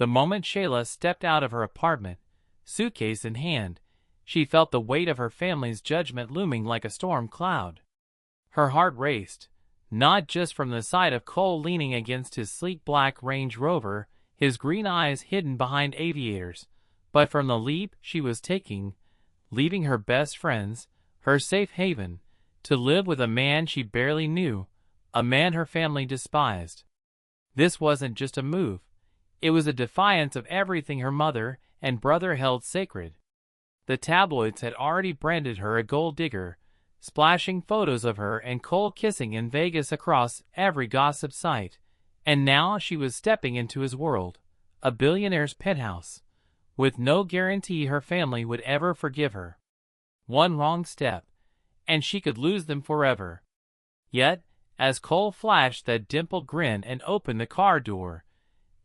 The moment Shayla stepped out of her apartment, suitcase in hand, she felt the weight of her family's judgment looming like a storm cloud. Her heart raced, not just from the sight of Cole leaning against his sleek black Range Rover, his green eyes hidden behind aviators, but from the leap she was taking, leaving her best friends, her safe haven, to live with a man she barely knew, a man her family despised. This wasn't just a move. It was a defiance of everything her mother and brother held sacred. The tabloids had already branded her a gold digger, splashing photos of her and Cole kissing in Vegas across every gossip site, and now she was stepping into his world, a billionaire's penthouse, with no guarantee her family would ever forgive her. One wrong step, and she could lose them forever. Yet, as Cole flashed that dimpled grin and opened the car door,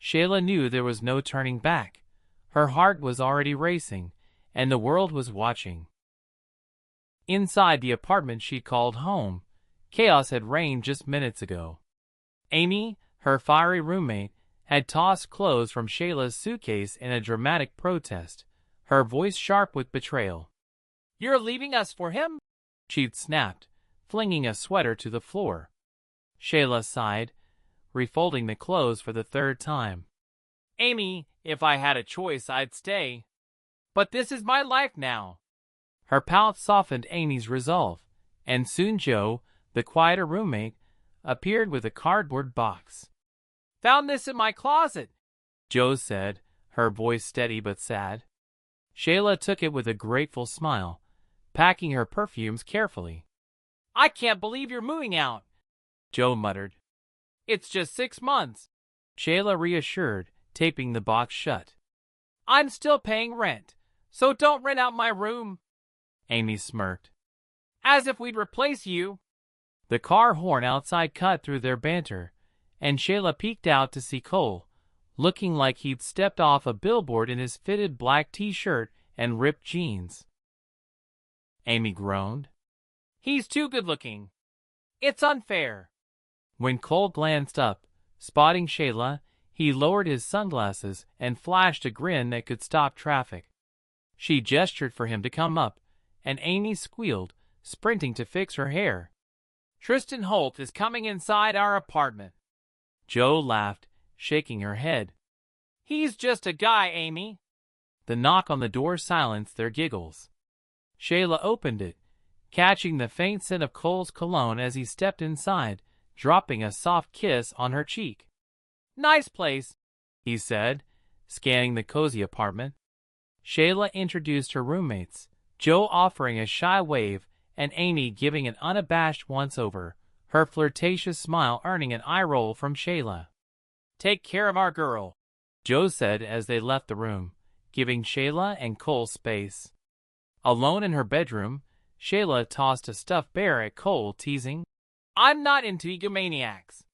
Shayla knew there was no turning back. Her heart was already racing, and the world was watching. Inside the apartment she'd called home, chaos had reigned just minutes ago. Amy, her fiery roommate, had tossed clothes from Shayla's suitcase in a dramatic protest, her voice sharp with betrayal. "You're leaving us for him?" she'd snapped, flinging a sweater to the floor. Shayla sighed, refolding the clothes for the third time. "Amy, if I had a choice, I'd stay. But this is my life now." Her pout softened Amy's resolve, and soon Joe, the quieter roommate, appeared with a cardboard box. "Found this in my closet," Joe said, her voice steady but sad. Shayla took it with a grateful smile, packing her perfumes carefully. "I can't believe you're moving out," Joe muttered. "It's just 6 months," Shayla reassured, taping the box shut. "I'm still paying rent, so don't rent out my room," Amy smirked. "As if we'd replace you." The car horn outside cut through their banter, and Shayla peeked out to see Cole, looking like he'd stepped off a billboard in his fitted black t-shirt and ripped jeans. Amy groaned. "He's too good-looking. It's unfair." When Cole glanced up, spotting Shayla, he lowered his sunglasses and flashed a grin that could stop traffic. She gestured for him to come up, and Amy squealed, sprinting to fix her hair. "Tristan Holt is coming inside our apartment." Joe laughed, shaking her head. "He's just a guy, Amy." The knock on the door silenced their giggles. Shayla opened it, catching the faint scent of Cole's cologne as he stepped inside, dropping a soft kiss on her cheek. "Nice place," he said, scanning the cozy apartment. Shayla introduced her roommates, Joe offering a shy wave and Amy giving an unabashed once-over, her flirtatious smile earning an eye roll from Shayla. "Take care of our girl," Joe said as they left the room, giving Shayla and Cole space. Alone in her bedroom, Shayla tossed a stuffed bear at Cole, teasing, "I'm not into egomaniacs."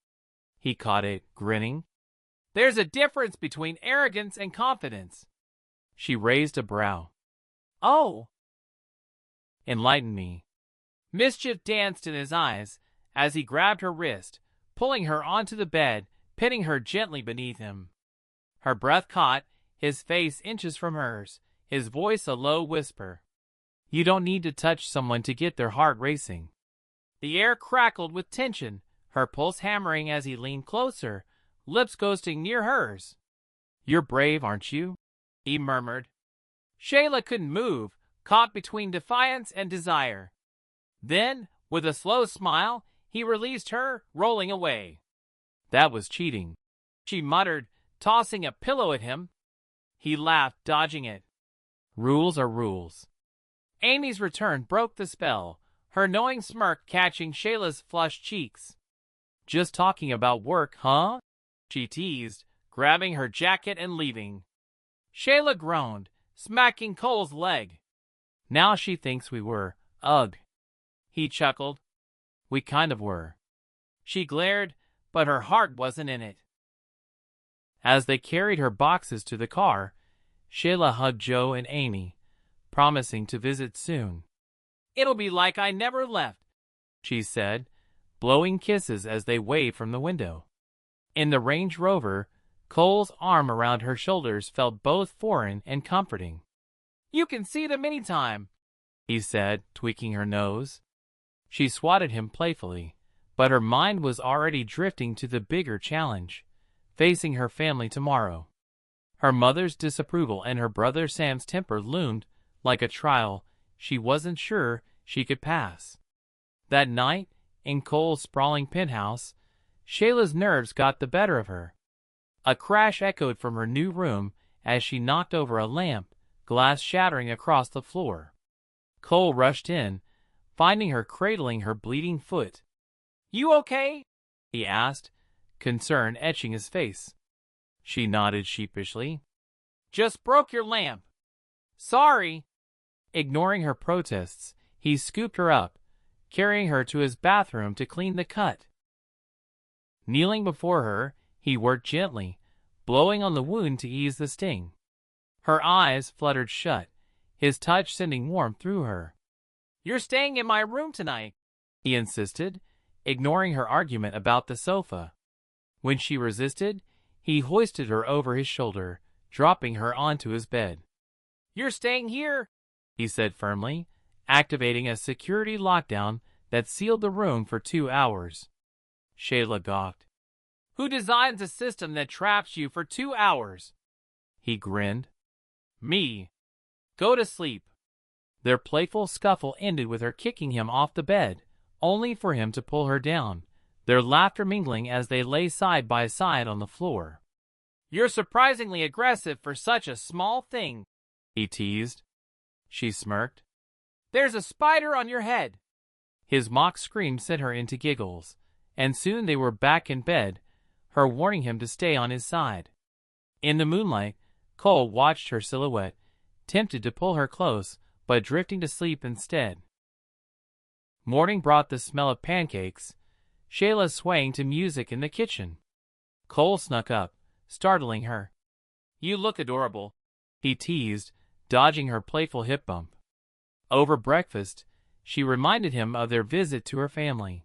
He caught it, grinning. "There's a difference between arrogance and confidence." She raised a brow. "Oh." "Enlighten me." Mischief danced in his eyes as he grabbed her wrist, pulling her onto the bed, pinning her gently beneath him. Her breath caught, his face inches from hers, his voice a low whisper. "You don't need to touch someone to get their heart racing." The air crackled with tension, her pulse hammering as he leaned closer, lips ghosting near hers. "You're brave, aren't you?" he murmured. Shayla couldn't move, caught between defiance and desire. Then, with a slow smile, he released her, rolling away. "That was cheating," she muttered, tossing a pillow at him. He laughed, dodging it. "Rules are rules." Amy's return broke the spell, her knowing smirk catching Shayla's flushed cheeks. "Just talking about work, huh?" she teased, grabbing her jacket and leaving. Shayla groaned, smacking Cole's leg. "Now she thinks we were, ugh." He chuckled. "We kind of were." She glared, but her heart wasn't in it. As they carried her boxes to the car, Shayla hugged Joe and Amy, promising to visit soon. "It'll be like I never left," she said, blowing kisses as they waved from the window. In the Range Rover, Cole's arm around her shoulders felt both foreign and comforting. "You can see them anytime," he said, tweaking her nose. She swatted him playfully, but her mind was already drifting to the bigger challenge, facing her family tomorrow. Her mother's disapproval and her brother Sam's temper loomed like a trial she wasn't sure she could pass. That night, in Cole's sprawling penthouse, Shayla's nerves got the better of her. A crash echoed from her new room as she knocked over a lamp, glass shattering across the floor. Cole rushed in, finding her cradling her bleeding foot. "You okay?" he asked, concern etching his face. She nodded sheepishly. "Just broke your lamp." "Sorry." Ignoring her protests, he scooped her up, carrying her to his bathroom to clean the cut. Kneeling before her, he worked gently, blowing on the wound to ease the sting. Her eyes fluttered shut, his touch sending warmth through her. "You're staying in my room tonight," he insisted, ignoring her argument about the sofa. When she resisted, he hoisted her over his shoulder, dropping her onto his bed. "You're staying here," he said firmly, activating a security lockdown that sealed the room for 2 hours. Shayla gawked. "Who designs a system that traps you for 2 hours?" He grinned. "Me. Go to sleep." Their playful scuffle ended with her kicking him off the bed, only for him to pull her down, their laughter mingling as they lay side by side on the floor. "You're surprisingly aggressive for such a small thing," he teased. She smirked. "There's a spider on your head." His mock scream sent her into giggles, and soon they were back in bed, her warning him to stay on his side. In the moonlight, Cole watched her silhouette, tempted to pull her close, but drifting to sleep instead. Morning brought the smell of pancakes, Shayla swaying to music in the kitchen. Cole snuck up, startling her. "You look adorable," he teased, dodging her playful hip bump. Over breakfast, she reminded him of their visit to her family.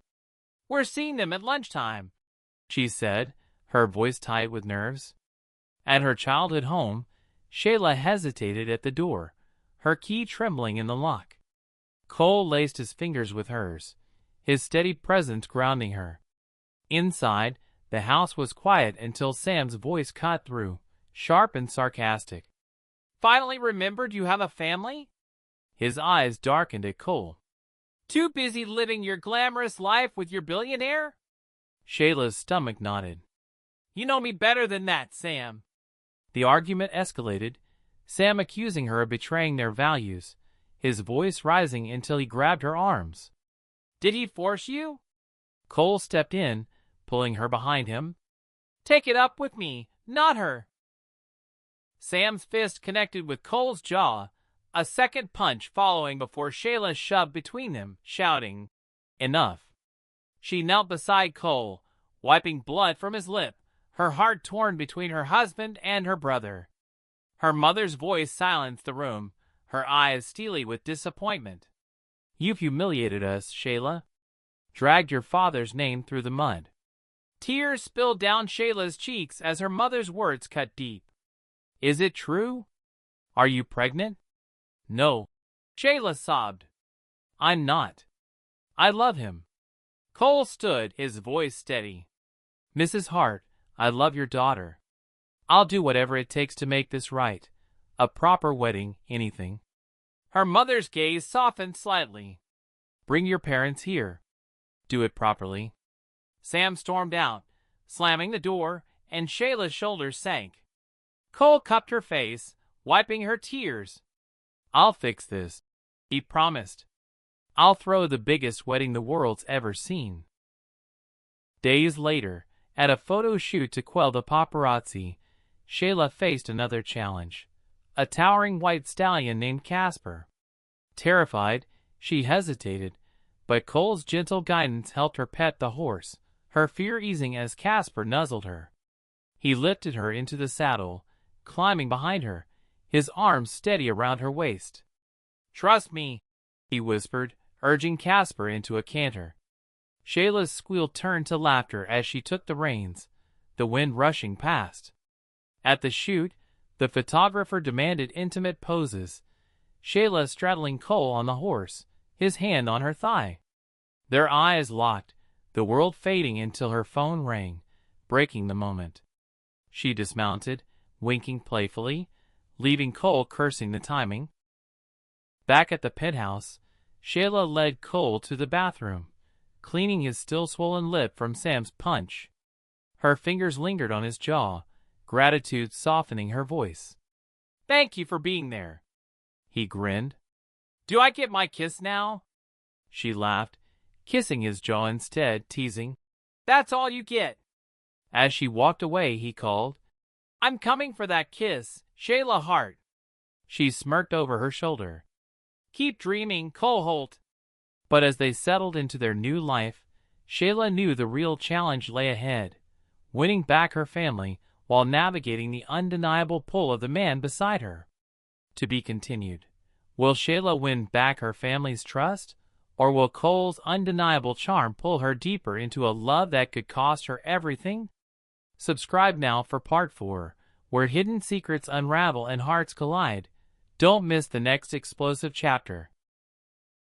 "We're seeing them at lunchtime," she said, her voice tight with nerves. At her childhood home, Shayla hesitated at the door, her key trembling in the lock. Cole laced his fingers with hers, his steady presence grounding her. Inside, the house was quiet until Sam's voice cut through, sharp and sarcastic. "Finally remembered you have a family?" His eyes darkened at Cole. "Too busy living your glamorous life with your billionaire?" Shayla's stomach nodded. "You know me better than that, Sam." The argument escalated, Sam accusing her of betraying their values, his voice rising until he grabbed her arms. "Did he force you?" Cole stepped in, pulling her behind him. "Take it up with me, not her." Sam's fist connected with Cole's jaw, a second punch following before Shayla shoved between them, shouting, "Enough." She knelt beside Cole, wiping blood from his lip, her heart torn between her husband and her brother. Her mother's voice silenced the room, her eyes steely with disappointment. "You've humiliated us, Shayla. Dragged your father's name through the mud." Tears spilled down Shayla's cheeks as her mother's words cut deep. "Is it true? Are you pregnant?" "No," Shayla sobbed. "I'm not. I love him." Cole stood, his voice steady. "Mrs. Hart, I love your daughter. I'll do whatever it takes to make this right. A proper wedding, anything." Her mother's gaze softened slightly. "Bring your parents here. Do it properly." Sam stormed out, slamming the door, and Shayla's shoulders sank. Cole cupped her face, wiping her tears. "I'll fix this," he promised. "I'll throw the biggest wedding the world's ever seen." Days later, at a photo shoot to quell the paparazzi, Shayla faced another challenge. A towering white stallion named Casper. Terrified, she hesitated, but Cole's gentle guidance helped her pet the horse, her fear easing as Casper nuzzled her. He lifted her into the saddle, climbing behind her, his arms steady around her waist. "Trust me," he whispered, urging Casper into a canter. Shayla's squeal turned to laughter as she took the reins, the wind rushing past. At the shoot, the photographer demanded intimate poses, Shayla straddling Cole on the horse, his hand on her thigh. Their eyes locked, the world fading until her phone rang, breaking the moment. She dismounted, winking playfully, leaving Cole cursing the timing. Back at the penthouse, Shayla led Cole to the bathroom, cleaning his still swollen lip from Sam's punch. Her fingers lingered on his jaw, gratitude softening her voice. "Thank you for being there." He grinned. "Do I get my kiss now?" She laughed, kissing his jaw instead, teasing. "That's all you get." As she walked away, he called, "I'm coming for that kiss, Shayla Hart." She smirked over her shoulder. "Keep dreaming, Cole Holt." But as they settled into their new life, Shayla knew the real challenge lay ahead, winning back her family while navigating the undeniable pull of the man beside her. To be continued. Will Shayla win back her family's trust, or will Cole's undeniable charm pull her deeper into a love that could cost her everything? Subscribe now for Part 4, where hidden secrets unravel and hearts collide. Don't miss the next explosive chapter.